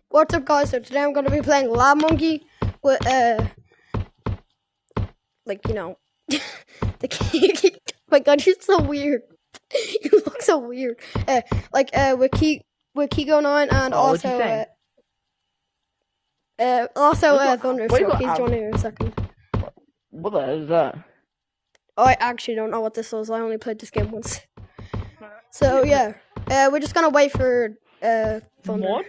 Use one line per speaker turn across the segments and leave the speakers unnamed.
What's up, guys? So today I'm gonna be playing Lab Monkey with like, you know, the key. My God, you're so weird. You look so weird. With Kigo 9 and also Thunder. So he's joining in a second.
What the hell is that?
I actually don't know what this was. I only played this game once. So yeah, we're just gonna wait for Thunder.
What?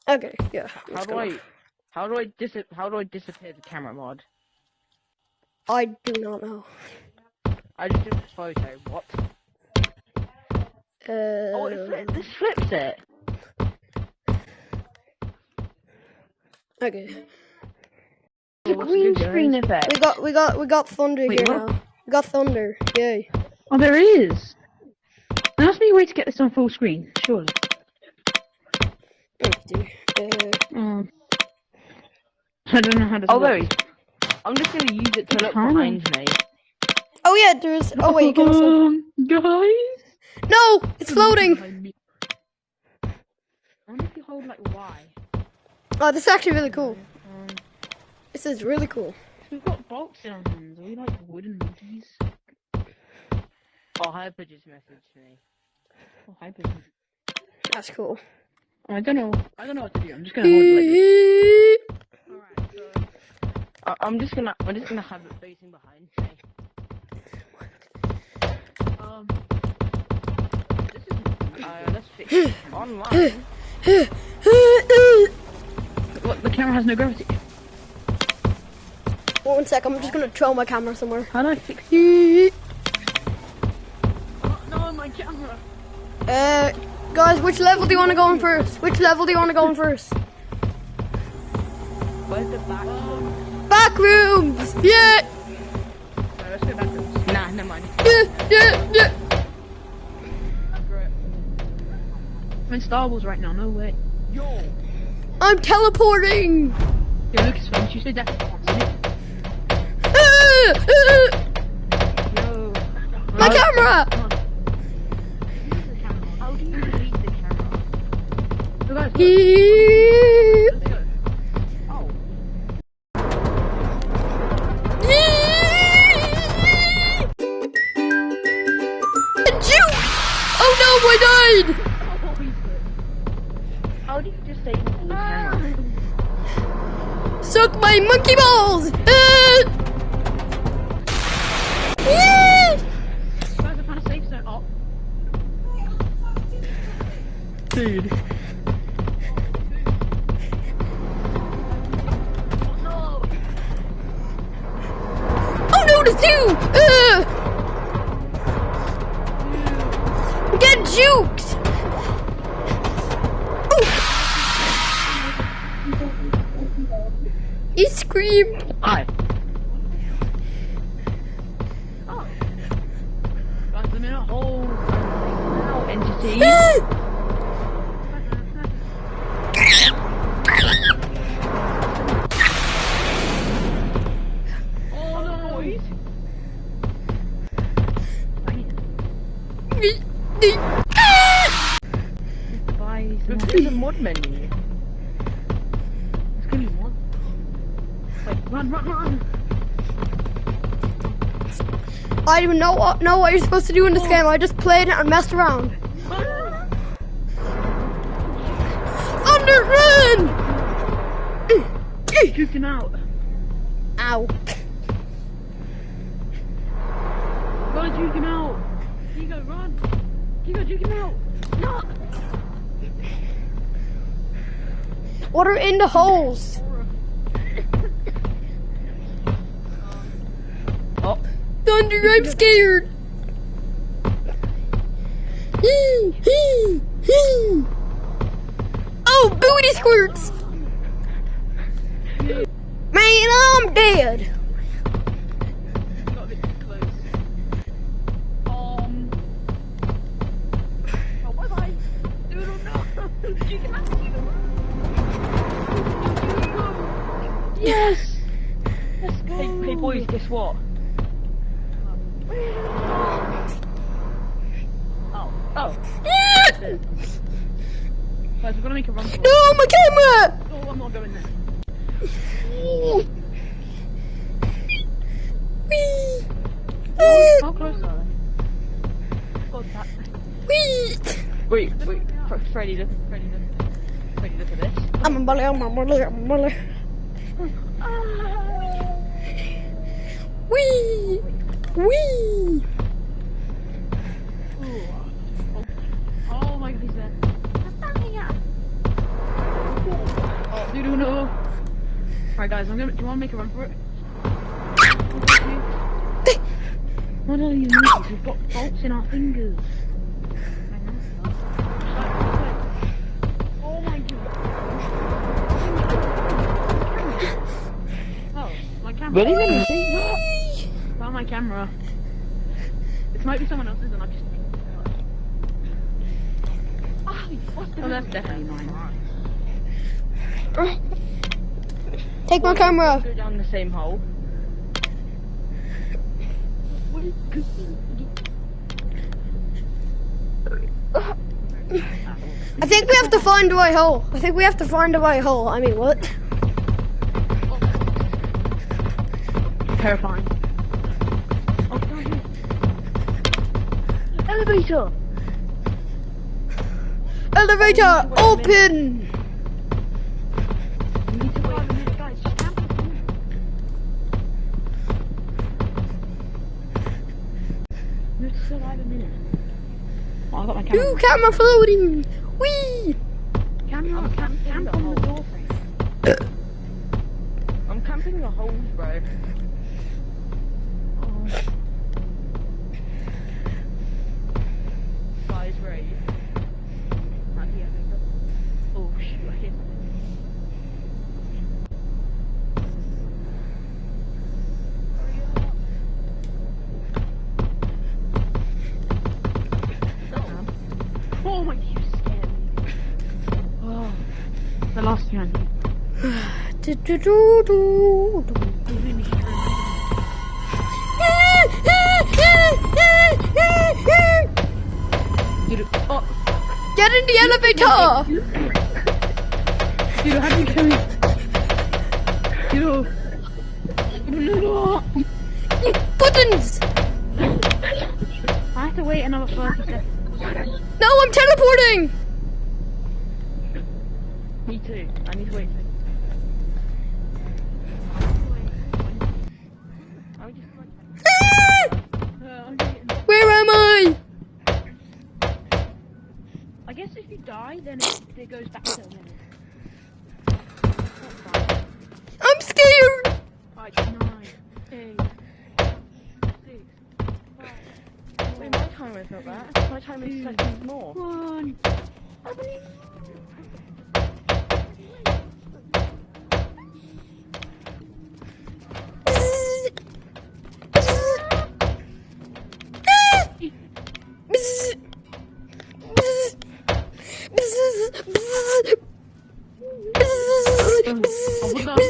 Okay, yeah.
How do I disappear the camera mod?
I do not know.
I just took a photo. What? Oh, this flips it.
Okay.
The green screen effect.
We got Thunder here now. We got Thunder. Yay.
Oh, there is. There must be a way to get this on full screen, surely. I don't know how to.
Oh, there is. I'm just gonna use it to look behind me.
Oh yeah, there's. Oh wait, you can also.
Guys.
No, it's floating.
I wonder if you hold like Y.
Oh, this is actually really cool. This is really cool.
We've got bolts in our hands. Are we like wooden monkeys?
Oh, Hyper just messaged me.
Oh, hyper.
That's cool.
I don't know what to do. I'm just gonna hold it like this.
Alright, so I'm just gonna have it facing behind me. This is let's fix it online.
Look, the camera has no gravity.
1 sec, I'm just gonna throw my camera somewhere.
How do I fix it?
Oh, no, my camera.
Guys, which level do you want to go in first? Which level do you want to go in first?
Where's the back?
Back rooms! Yeah!
No, let's go backwards.
Nah, never mind.
Yeah!
I'm in Star Wars right now. No way.
Yo.
I'm teleporting!
Yo, Lucas, why don't you say that? Yo.
My camera!
How do you delete the camera?
So guys,
Hee-
let's go.
Oh.
Juke! Oh no, I died!
How do you disable the camera?
Suck my monkey balls!
Guys, I found a safe zone. Oh. Dude.
Oh no, there's two! Get juked! He screamed.
Hi.
Oh. Guys, I'm in a hole. Now, entity. Oh no!
There's a mod menu.
It's gonna be one. Wait, run!
I don't even know what you're supposed to do in this game. I just played it and messed around. Thunder, run!
Juke him out.
Ow.
Run, juke him out. Kigo, run. Kigo, juke him out. No.
What are in the holes?
Oh.
Thunder, I'm scared. Oh, booty squirts. Man, I'm dead.
Got a bit too close. Oh, bye-bye. Doodle, no. Juke him out. Yes. Let's go.
Hey boys, guess what? Oh.
it. Guys, we're gonna make a run for it.
No, my camera!
Oh, I'm not going there.
Whee!
How close are they? What's that?
Whee!
Wait. Freddy, look. Freddy, look at this.
I'm a bully, I'm a bully, I'm a bully. Whee! Whee!
Oh my god, he's there. Oh, dude, no. Alright, guys, do you want to make a run for it? What are you doing? We've got bolts in our fingers. Oh my god. Oh, my camera.
Really?
Found my camera. This might be someone else's and I just... Oh, that's definitely mine.
Take my camera.
Go down the same hole.
I think we have to find the right hole. I think we have to find the right hole. I mean, what?
Terrifying. Oh, down here. Elevator!
Elevator open.
We need to wait a minute, guys. Just camp it. We have to survive a minute. Oh, I got my camera.
New camera floating. Whee!
Camera, camp on the door frame.
I'm camping the holes, bro.
Oh.
Guys, where are you?
Not here, Victor. Oh, shoot, I hit something. Oh my god, you scared me. Oh, the last thing I need. Dude, oh,
Get in the elevator.
dude, how do you kill me? Dude. No.
Buttons.
I have to wait another 30 seconds.
No, I'm teleporting.
Me too. I need to wait.
Where am I?
I guess if you die, then it goes back to a minute.
I'm scared.
Right, 9, 8, 6, 5,
Wait, my timer's not that. My timer is seconds more.
1.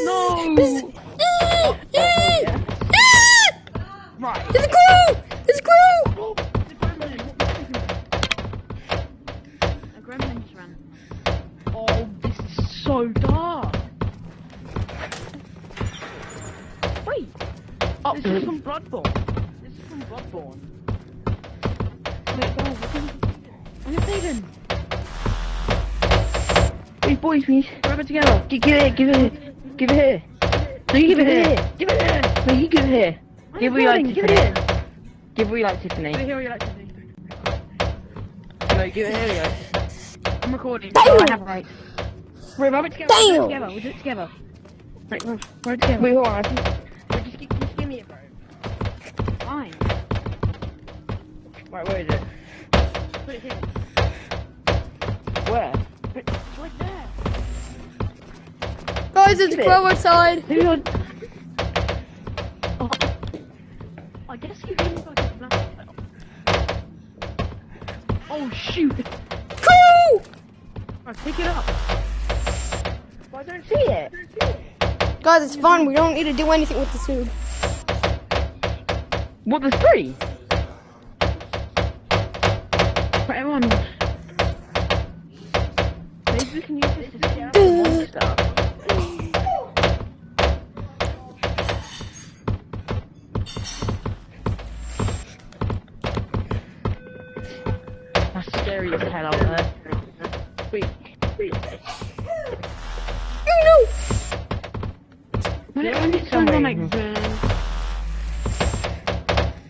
No!
Right.
It's a crew! It's a crew!
Oh, the gremlin! A gremlin just ran. Oh, this is so dark! Wait!
Oh,
This is from Bloodborne. This is from Bloodborne. Wait, guys, I'm gonna save him!
Wait, boys, we
Grab it together!
give it here. Give it here. No, you give it here.
Give it here!
No, you give it here.
I'm
Give what you like,
recording, give it
Tiffany.
here!
Give what you like, Tiffany.
Give it here, you like to do.
No, give it here. You like.
I'm recording.
Damn!
So I have rights. Wait, rub it together.
Damn!
We'll do it together. Right, rub it together.
Wait, hold on.
Wait, just give me it, bro. Fine.
Right, where is it?
Put it here.
Where?
It's right there.
Guys, it's a crow outside.
Maybe I'll... Oh. I guess you can like a flashlight. Oh, shoot!
Crew!
Right, pick it up.
Well, I don't see it.
Guys, it's fun. We don't need to do anything with the suit.
What, there's 3?
Right, everyone.
scary as hell out there. Wait.
Oh
When it turns on like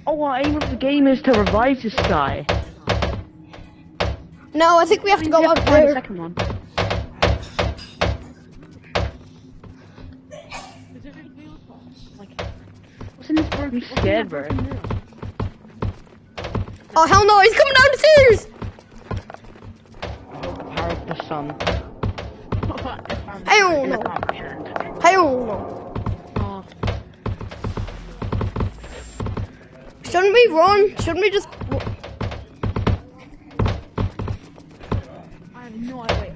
our aim of the game is to revive this guy.
no! No, I think we have to go out
Find the
there.
second one. What's in this broken?
I'm scared, bro.
Oh hell no! He's coming down the stairs.
Power of the sun.
I don't know. I don't know.
Oh,
Shouldn't we run? Shouldn't we just?
I have no idea.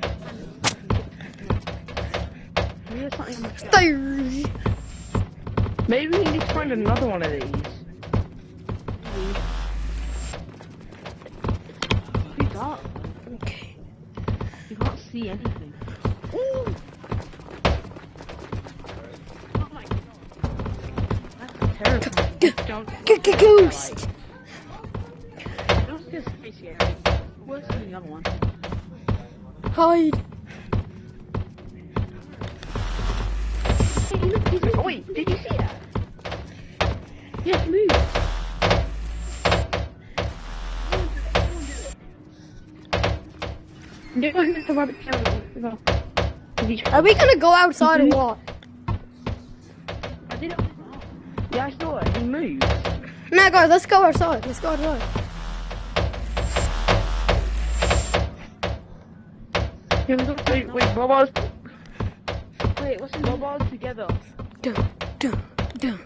Maybe there's something on the shelf.
Stairs.
Maybe we need to find another one of these.
Too dark.
Okay.
You can't see anything.
Ooh.
Oh my god. That's terrifying.
Ghost.
That's just scary. Worse than the other one.
Hide.
Hey, look, he's
Oh wait, did you see that?
Yes, move. Don't go into the rabbit tail.
Are we gonna go outside or what?
I did it.
Yeah, I saw it. He moved.
Nah, guys, let's go outside. Let's go outside.
Wait, Bubba's.
Wait, what's in
Bubba's together.
Dun, dun, dun.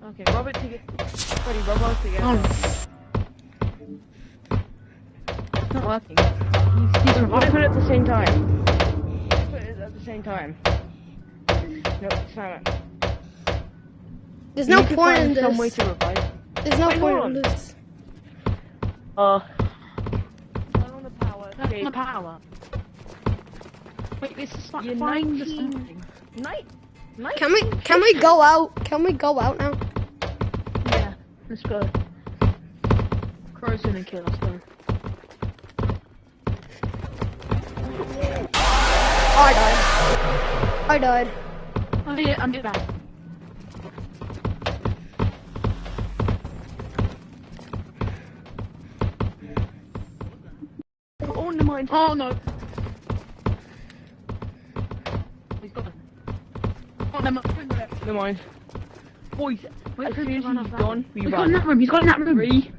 Okay, Robert together. Buddy, Bubba's together.
Oh. It's not working.
He's put it at the same time. Put it at the same time. Nope, silent.
There's no
You need to
point
find
in this.
some way to revive.
There's no
Wait,
point
hold
in
on.
this.
Turn on the power.
That's
Okay.
the power. Wait, this is like
You're
find the
19.
something.
Night.
Can we go out? Can we go out now?
Yeah, let's go. Crow's gonna kill us though.
I died.
Oh yeah, I'm back.
Oh, never mind.
Oh no. He's got it. Oh, never mind.
Never mind. Boys,
Wait
as
for
soon
him
as
to run
he's
up that
gone,
way.
we
He's got
run.
in that room. He's got in that room.
3.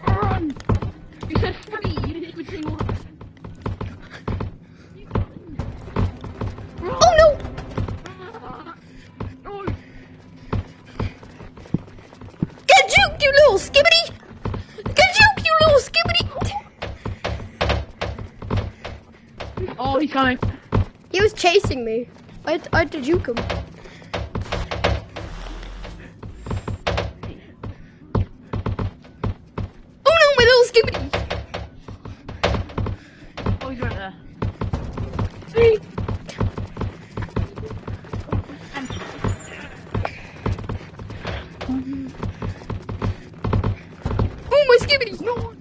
Run! You said 3. You didn't even say 1.
Oh no!
No.
Get juked, you little skibbity! Get juked, you little skibbity!
Oh, he's coming.
He was chasing me. I had to juke him. Oh no, my little skibbity!
Oh, he's right there.
Oh my skibbity! No!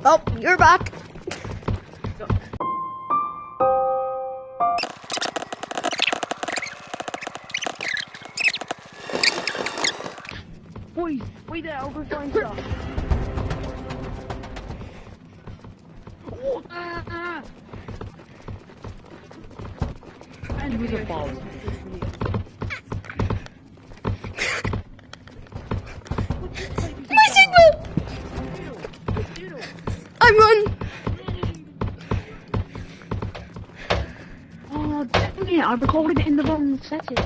Oh, you're back.
Boys, wait there, I'll go find stuff.
Oh, ah.
And with a ball.
My signal! I run!
Oh, dang it. I recorded it in the wrong setting.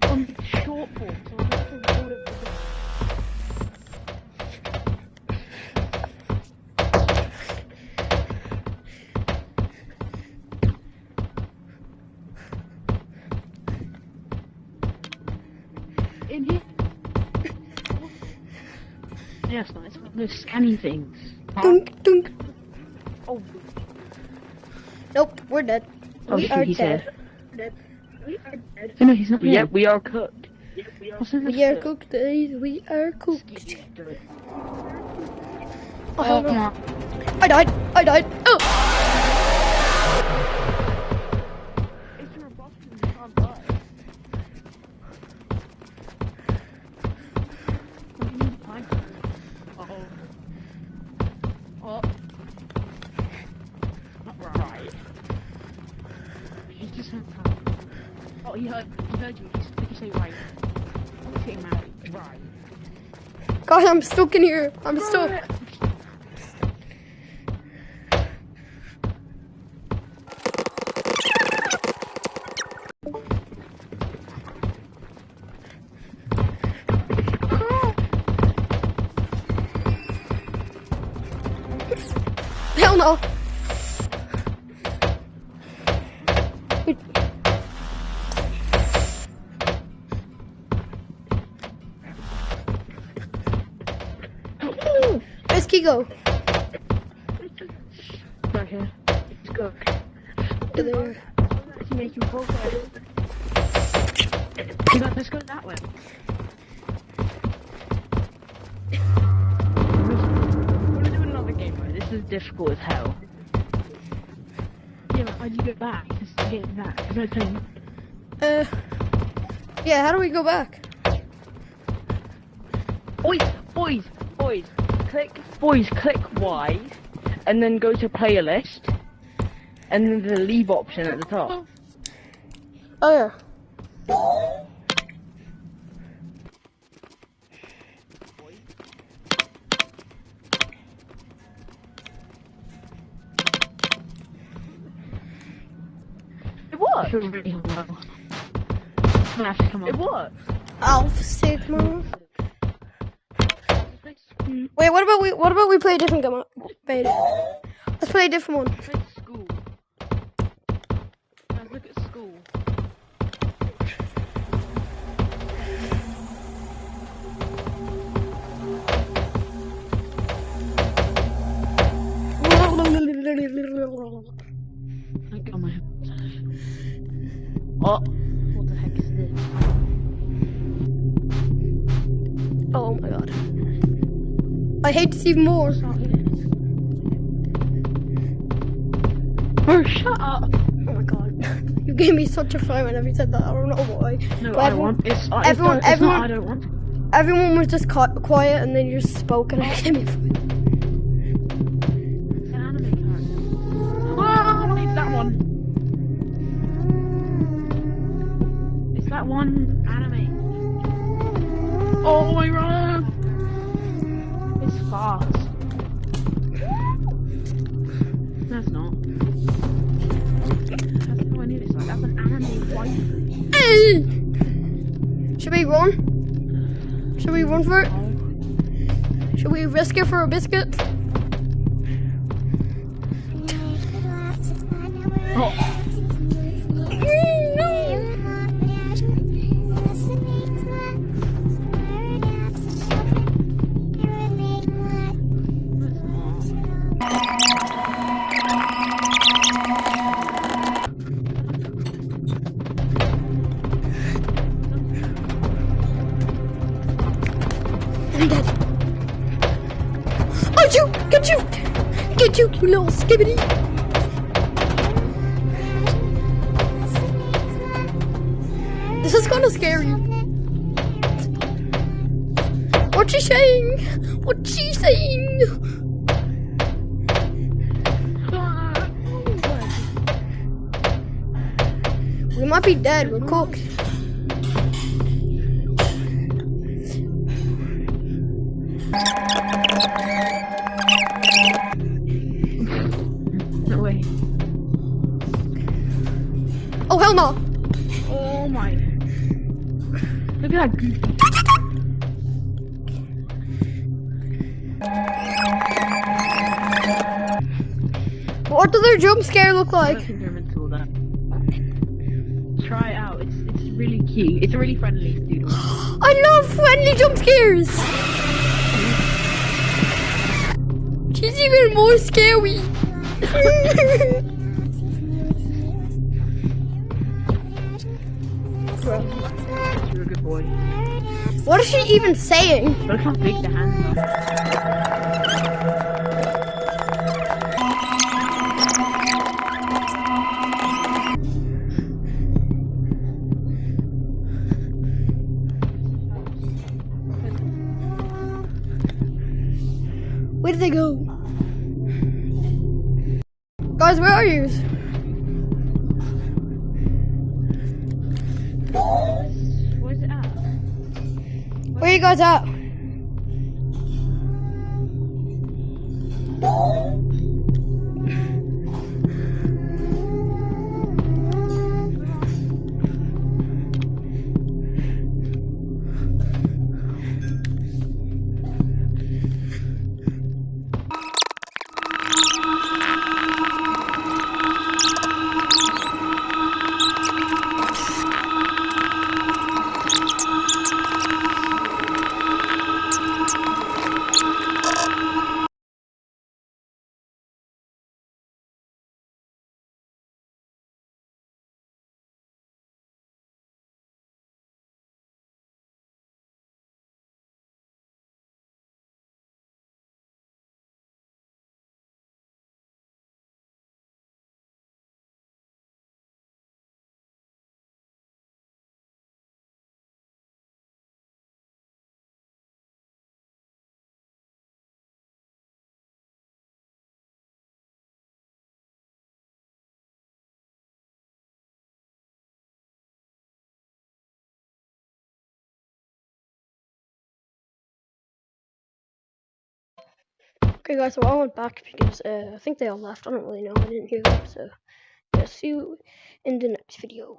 On the short form, so I have to record it with the... In here? Yes, no, it's one of those scanning things.
Dunk, dunk.
Oh,
Nope, we're dead.
Oh,
We
shit,
are
he
dead.
Oh, no, he's not
yeah,
here.
we are cooked.
What's in this
We are
shit?
cooked, we are cooked.
Oh,
hell no.
come on.
I died, oh!
If you're a bastard, you can't die. What do you need time? Uh-oh. Oh. Not right. He just said time. Oh, he heard you. Did you say right? What's it now? Right.
God, I'm stuck in here, I'm stuck. Hell no. Where's Kigo?
Right here. Let's go.
There.
Let's make you progress. You know, let's go that way. We're gonna do another game, right? This is difficult as hell. Yeah, but how do you get back? Just to get back. There's no thing.
Yeah, how do we go back?
Boys, click Y, and then go to playlist, and then the leave option at the top.
Oh yeah.
It worked.
I feel really unwell. I'm gonna have to come on.
It worked.
Alpha Sigma. Wait, what about we play a different game? Wait. Let's play a different one.
Look at school. Guys, look at school.
I got my.
Oh, what the heck is this?
Oh my god. I hate this even more.
Bro, shut up!
Oh my god. You gave me such a fright whenever you said that. I don't know why.
No,
But
I don't want. It's
everyone-
it's not, I don't want.
Everyone was just quiet and then you just spoke and it gave me a fright.
An anime character. Oh, it's that one. It's that one anime. Oh my god! It's fast. No, it's not. That's no idea. It's like that's an anime wife.
Hey! Should we run? Should we run for it? Should we risk it for a biscuit?
Oh.
I'm dead. Oh, you! Get you! Get you, you little skibbity! This is kind of scary. What's she saying? What's she saying? We might be dead. We're cooked.
No way.
Oh, hell no!
Oh my. Look at that goofy.
What does their jump scare look
I
like?
don't think they're into all that. Try it out. It's really cute. It's really friendly, dude.
I love friendly jump scares! She's even more scary!
good boy.
What is she even saying?
Look how big the hands are.
Where did they go? Guys, where are you?
Where's it at?
Where are you guys at? Okay guys, so I went back because I think they all left. I don't really know. I didn't hear them. So yeah, see you in the next video.